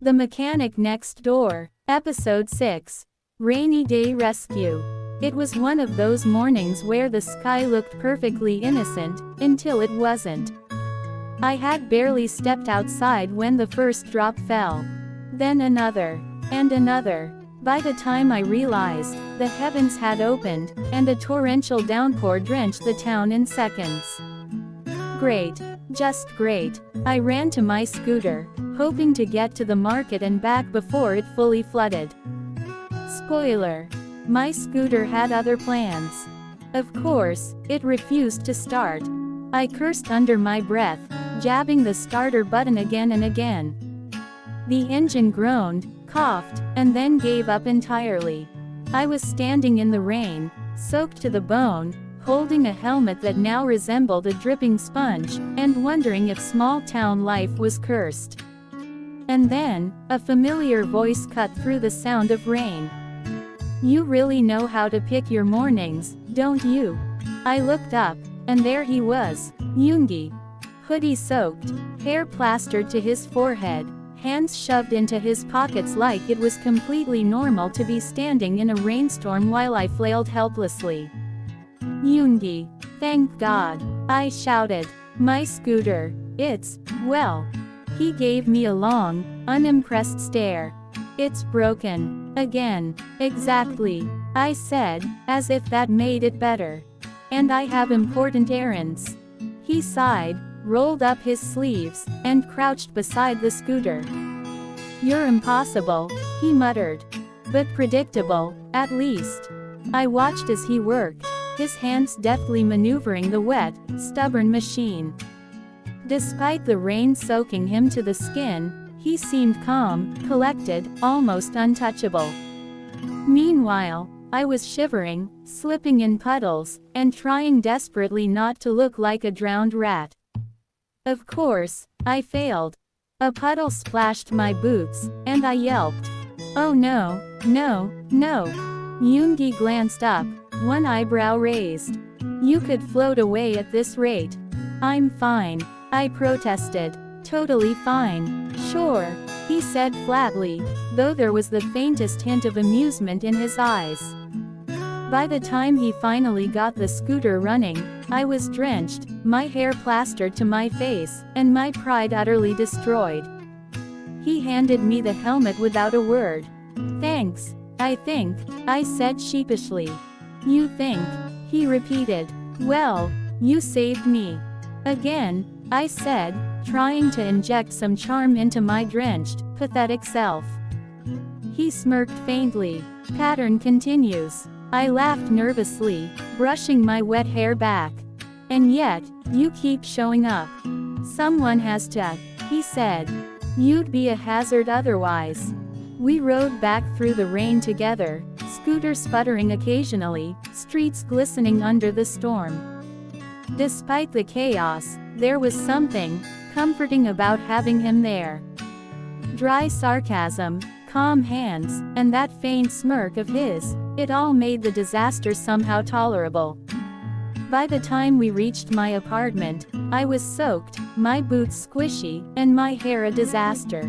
The Mechanic Next Door, Episode 6. Rainy Day Rescue. It was one of those mornings where the sky looked perfectly innocent, until it wasn't. I had barely stepped outside when the first drop fell. Then another. And another. By the time I realized, the heavens had opened, and a torrential downpour drenched the town in seconds. Great. Just great. I ran to my scooter, hoping to get to the market and back before it fully flooded. Spoiler. My scooter had other plans. Of course, it refused to start. I cursed under my breath, jabbing the starter button again and again. The engine groaned, coughed, and then gave up entirely. I was standing in the rain, soaked to the bone, holding a helmet that now resembled a dripping sponge, and wondering if small-town life was cursed. And then, a familiar voice cut through the sound of rain. "You really know how to pick your mornings, don't you?" I looked up, and there he was, Yoongi. Hoodie soaked, hair plastered to his forehead, hands shoved into his pockets like it was completely normal to be standing in a rainstorm while I flailed helplessly. "Yoongi. Thank God," I shouted. "My scooter. Well." He gave me a long, unimpressed stare. "It's broken. Again." "Exactly," I said, as if that made it better. "And I have important errands." He sighed, rolled up his sleeves, and crouched beside the scooter. "You're impossible," he muttered. "But predictable, at least." I watched as he worked, his hands deftly maneuvering the wet, stubborn machine. Despite the rain soaking him to the skin, he seemed calm, collected, almost untouchable. Meanwhile, I was shivering, slipping in puddles, and trying desperately not to look like a drowned rat. Of course, I failed. A puddle splashed my boots, and I yelped. "Oh no, no, no." Yoongi glanced up, one eyebrow raised. "You could float away at this rate." "I'm fine," I protested. "Totally fine." "Sure," he said flatly, though there was the faintest hint of amusement in his eyes. By the time he finally got the scooter running, I was drenched, my hair plastered to my face, and my pride utterly destroyed. He handed me the helmet without a word. "Thanks, I think," I said sheepishly. "You think?" he repeated. "Well, you saved me." "Again," I said, trying to inject some charm into my drenched, pathetic self. He smirked faintly. "Pattern continues." I laughed nervously, brushing my wet hair back. "And yet, you keep showing up." "Someone has to," he said. "You'd be a hazard otherwise." We rode back through the rain together, scooter sputtering occasionally, streets glistening under the storm. Despite the chaos, there was something comforting about having him there. Dry sarcasm, calm hands, and that faint smirk of his, it all made the disaster somehow tolerable. By the time we reached my apartment, I was soaked, my boots squishy, and my hair a disaster.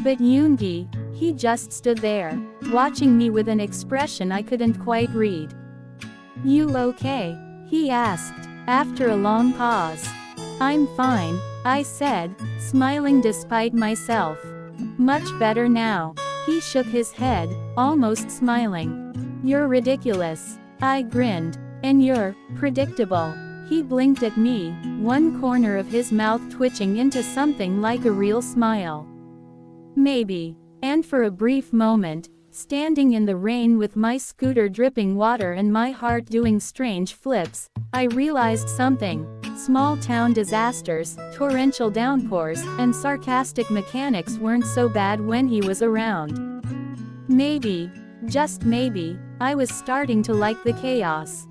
But Yoongi, he just stood there, watching me with an expression I couldn't quite read. "You okay?" he asked, after a long pause. "I'm fine," I said, smiling despite myself. "Much better now." He shook his head, almost smiling. "You're ridiculous." I grinned. "And you're predictable." He blinked at me, one corner of his mouth twitching into something like a real smile. "Maybe." And for a brief moment, standing in the rain with my scooter dripping water and my heart doing strange flips, I realized something. Small-town disasters, torrential downpours, and sarcastic mechanics weren't so bad when he was around. Maybe, just maybe, I was starting to like the chaos.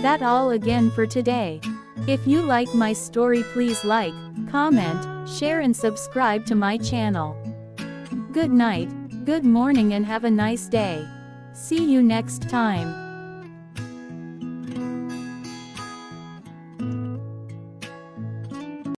That all again for today. If you like my story, please like, comment, share and subscribe to my channel. Good night, good morning and have a nice day. See you next time.